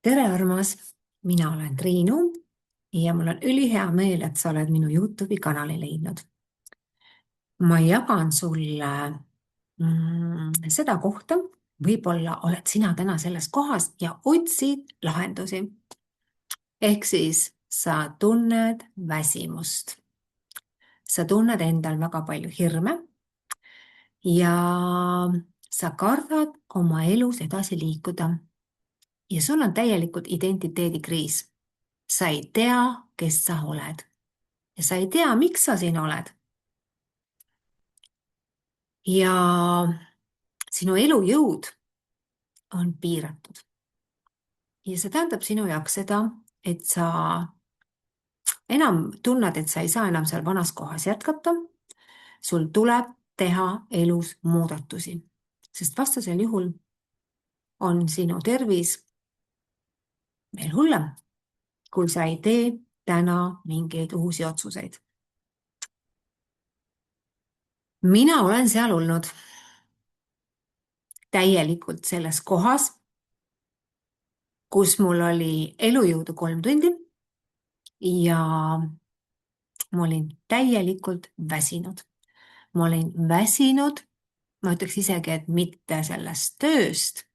Tere, armas! Mina olen Triinu ja mul on ülihea meel, et sa oled minu YouTube'i kanali leidnud. Ma jagan sulle seda kohta, võib-olla oled sina täna selles kohas ja otsid lahendusi. Ehk siis sa tunned väsimust. Sa tunned endal väga palju hirme ja sa kardad oma elus edasi liikuda. Ja sul on täielikult identiteedikriis. Sa ei tea, kes sa oled. Ja sa ei tea, miks sa siin oled. Ja sinu elujõud on piiratud. Ja see tähendab sinu jaoks seda, et sa enam tunned, et sa ei saa enam seal vanas kohas jätkata. Sul tuleb teha elus muudatusi. Sest vastasel juhul on sinu tervis veel hullem, kui sa ei tee täna mingeid uusi otsuseid. Mina olen seal olnud täielikult selles kohas, kus mul oli elujõudu 3 tundi ja ma olin täielikult väsinud. Ma olin väsinud, ma ütleks isegi, et mitte sellest tööst,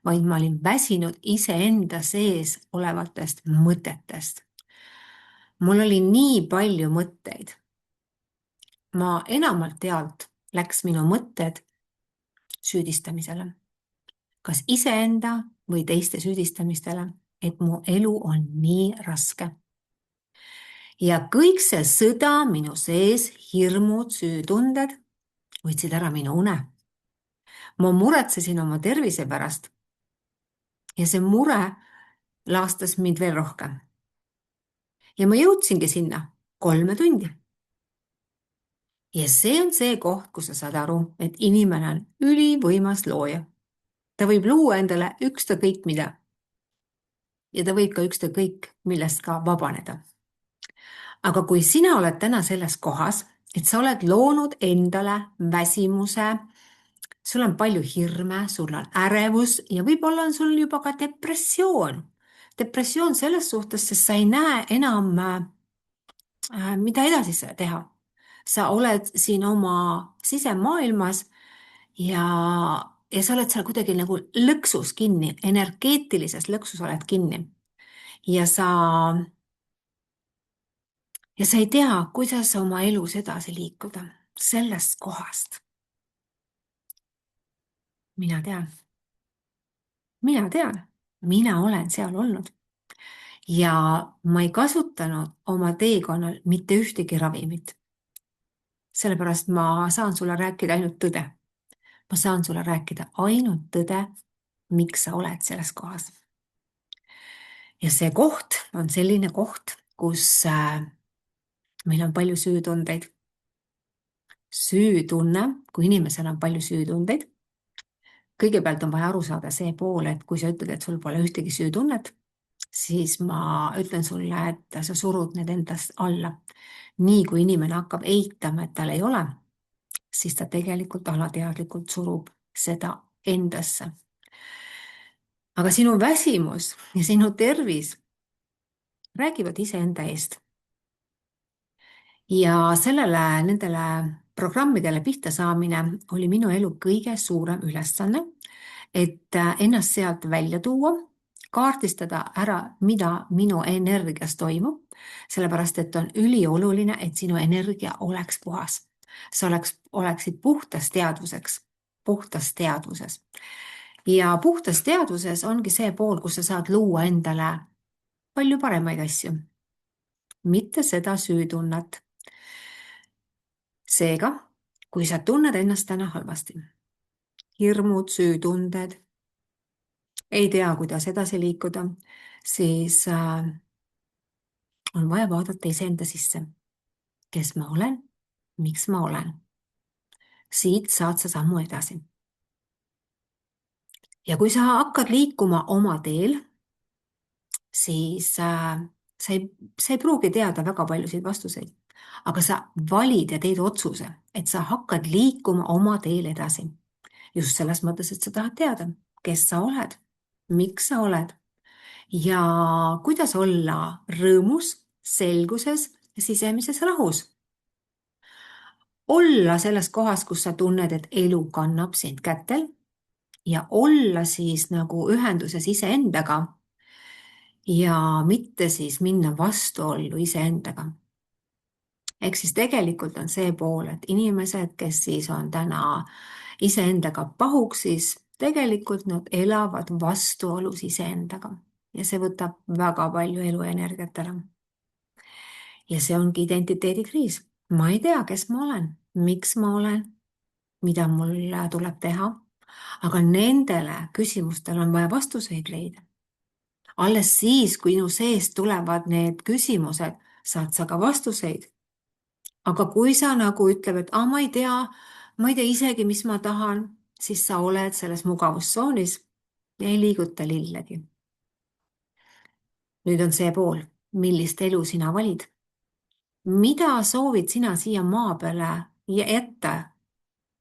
vaid ma olin väsinud iseenda sees olevatest mõtetest. Mul oli nii palju mõtteid. Ma enamalt jaolt läks minu mõtted süüdistamisele. Kas iseenda või teiste süüdistamistele, et mu elu on nii raske. Ja kõik see sõda minu sees, hirmud, süütunded võtsid ära minu une. Ma muretsesin oma tervise pärast ja see mure laastas mind veel rohkem. Ja ma jõudsingi sinna 3 tundi. Ja see on see koht, kus sa saad aru, et inimene on ülivõimas looja. Ta võib luua endale ükskõik mida. Ja ta võib ka ükskõik millest ka vabaneda. Aga kui sina oled täna selles kohas, et sa oled loonud endale väsimuse, sul on palju hirme, sul on ärevus ja võib-olla on sul juba ka depressioon. Depressioon selles suhtes, sest sa ei näe enam, mida edasi teha. Sa oled siin oma sisemaailmas ja sa oled seal kuidagi nagu lõksus kinni, energeetilises lõksus oled kinni. Ja sa ei tea, kuidas oma elus edasi liikuda sellest kohast. Mina tean. Mina olen seal olnud. Ja ma ei kasutanud oma teekonnal mitte ühtegi ravimit. Sellepärast ma saan sulle rääkida ainult tõde. Ma saan sulle rääkida ainult tõde, miks sa oled selles kohas. Ja see koht on selline koht, kus meil on palju süütundeid. Süütunne, kui inimesel on palju süütundeid, kõigepealt on vaja aru saada see pool, et kui sa ütled, et sul pole ühtegi süütunnet, siis ma ütlen sulle, et sa surud need endast alla. Nii kui inimene hakkab eitama, et tal ei ole, siis ta tegelikult alateadlikult surub seda endasse. Aga sinu väsimus ja sinu tervis räägivad iseenda eest. Ja nendele programmidele pihta saamine oli minu elu kõige suurem ülesanne, et ennast sealt välja tuua, kaardistada ära, mida minu energias toimub, sellepärast, et on ülioluline, et sinu energia oleks puhas. Sa oleksid puhtas teadvuses. Ja puhtas teadvuses ongi see pool, kus sa saad luua endale palju paremaid asju, mitte seda süütunnet. Seega, kui sa tunned ennast täna halvasti, hirmud, süütunded, ei tea, kuidas edasi liikuda, siis on vaja vaadata iseenda sisse. Kes ma olen? Miks ma olen? Siit saad sa sammu edasi. Ja kui sa hakkad liikuma oma teel, siis sa ei pruugi teada väga paljusid vastuseid, aga sa valid ja teed otsuse, et sa hakkad liikuma oma teel edasi. Just selles mõttes, et sa tahad teada, kes sa oled, miks sa oled ja kuidas olla rõõmus, selguses ja sisemises rahus. Olla selles kohas, kus sa tunned, et elu kannab sind kätel ja olla siis nagu ühenduses iseendaga ja mitte siis minna vastuollu iseendaga. Ehk siis tegelikult on see pool, et inimesed, kes siis on täna iseendaga pahuksis, tegelikult nad elavad vastuolus iseendaga ja see võtab väga palju eluenergiat ära. Ja see ongi identiteedikriis. Ma ei tea, kes ma olen, miks ma olen, mida mul tuleb teha, aga nendele küsimustele on vaja vastuseid leida. Alles siis, kui minu seest tulevad need küsimused, saad sa ka vastuseid. Aga kui sa nagu ütled, et ma ei tea isegi, mis ma tahan, siis sa oled selles mugavustsoonis ja ei liiguta lillegi. Nüüd on see pool, millist elu sina valid. Mida soovid sina siia maa peale jätta?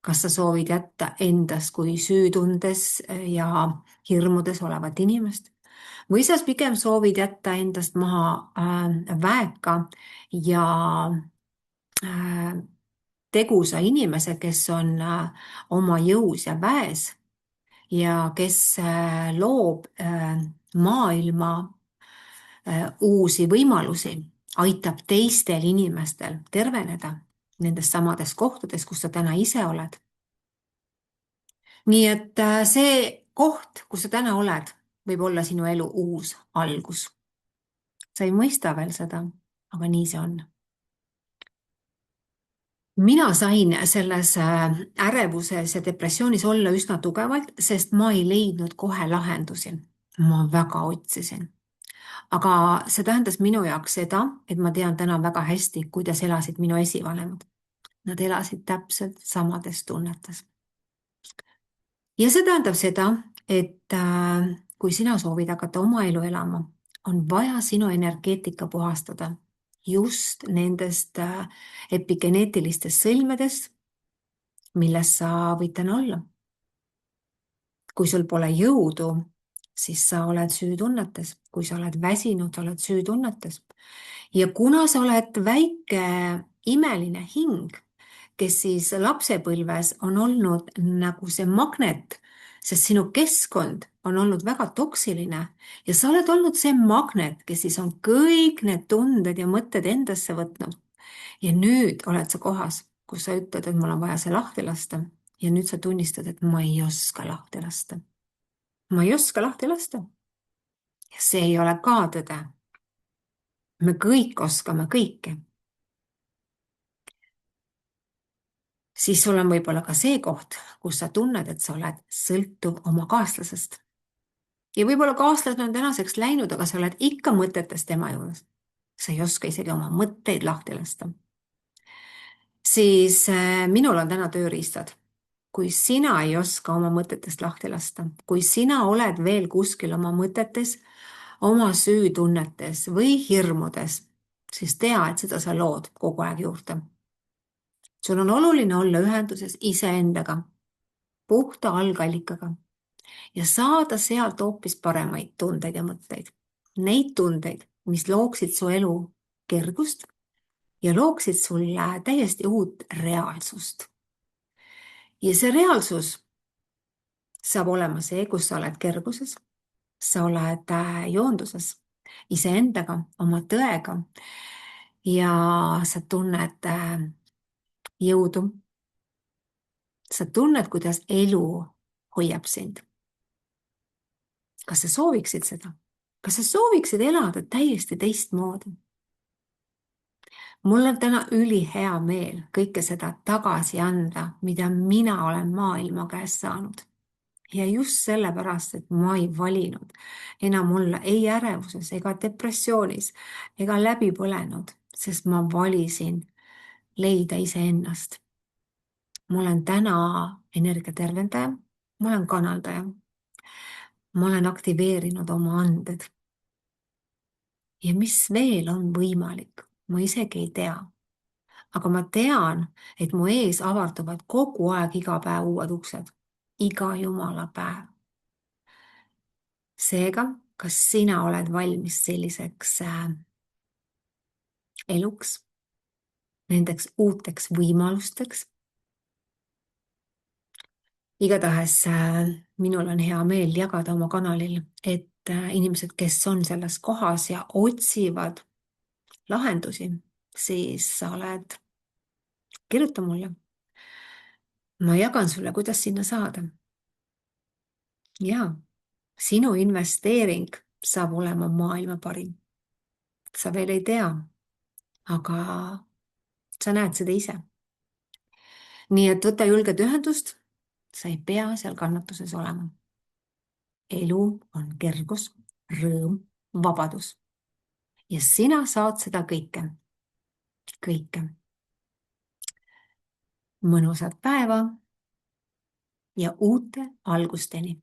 Kas sa soovid jätta endast kui süütundes ja hirmudes olevat inimest? Või sa pigem soovid jätta endast maha väeka ja tegusa inimese, kes on oma jõus ja väes ja kes loob maailma uusi võimalusi, aitab teistel inimestel terveneda nendes samades kohtades, kus sa täna ise oled. Nii et see koht, kus sa täna oled, võib olla sinu elu uus algus. Sa ei mõista veel seda, aga nii see on. Mina sain selles ärevuses ja depressioonis olla üsna tugevalt, sest ma ei leidnud kohe lahendusi. Ma väga otsisin. Aga see tähendas minu jaoks seda, et ma tean täna väga hästi, kuidas elasid minu esivanemad. Nad elasid täpselt samades tunnetes. Ja see tähendab seda, et kui sina soovid hakata oma elu elama, on vaja sinu energeetika puhastada just nendest epigeneetilistest sõlmedest, milles sa võid täna olla. Kui sul pole jõudu, siis sa oled süütunnetes. Kui sa oled väsinud, sa oled süütunnetes. Ja kuna sa oled väike imeline hing, kes siis lapsepõlves on olnud nagu see magnet, sest sinu keskkond on olnud väga toksiline ja sa oled olnud see magnet, kes siis on kõik need tunded ja mõtted endasse võtnud. Ja nüüd oled sa kohas, kus sa ütled, et mul on vaja see lahti lasta ja nüüd sa tunnistad, et ma ei oska lahti lasta. Ma ei oska lahti lasta. Ja see ei ole ka tõde. Me kõik oskame kõike. Siis sul on võib-olla ka see koht, kus sa tunned, et sa oled sõltuv oma kaaslasest. Ja võib-olla kaaslased on tänaseks läinud, aga sa oled ikka mõtetes tema juures. Sa ei oska isegi oma mõtteid lahti lasta. Siis minul on täna tööriistad. Kui sina ei oska oma mõtetest lahti lasta, kui sina oled veel kuskil oma mõtetes, oma süütunnetes või hirmudes, siis tea, et seda sa lood kogu aeg juurde. Sul on oluline olla ühenduses iseendaga, puhta algallikaga ja saada sealt hoopis paremaid tundeid ja mõtteid. Neid tundeid, mis looksid su elu kergust ja looksid sulle täiesti uut reaalsust. Ja see reaalsus saab olema see, kus sa oled kerguses, sa oled joonduses iseendaga, oma tõega ja sa tunned jõudu. Sa tunned, kuidas elu hoiab sind. Kas sa sooviksid seda? Kas sa sooviksid elada täiesti teistmoodi? Mul on täna ülihea meel kõike seda tagasi anda, mida mina olen maailma käest saanud. Ja just sellepärast, et ma ei valinud enam olla ei ärevuses ega depressioonis ega läbi põlenud, sest ma valisin leida iseennast. Ma olen täna energiatervendaja, ma olen kanaldaja. Ma olen aktiveerinud oma anded. Ja mis veel on võimalik? Ma isegi ei tea. Aga ma tean, et mu ees avarduvad kogu aeg iga päev uued uksed. Iga jumala päev. Seega kas sina oled valmis selliseks eluks, nendeks uuteks võimalusteks? Igatahes minul on hea meel jagada oma kanalil, et inimesed, kes on selles kohas ja otsivad lahendusi, siis sa oled, kirjuta mulle. Ma jagan sulle, kuidas sinna saada. Ja sinu investeering saab olema maailma parim. Sa veel ei tea, aga sa näed seda ise. Nii et võta julgelt ühendust, sa ei pea seal kannatuses olema. Elu on kergus, rõõm, vabadus. Ja sina saad seda kõike. Kõike. Mõnusat päeva ja uute algusteni.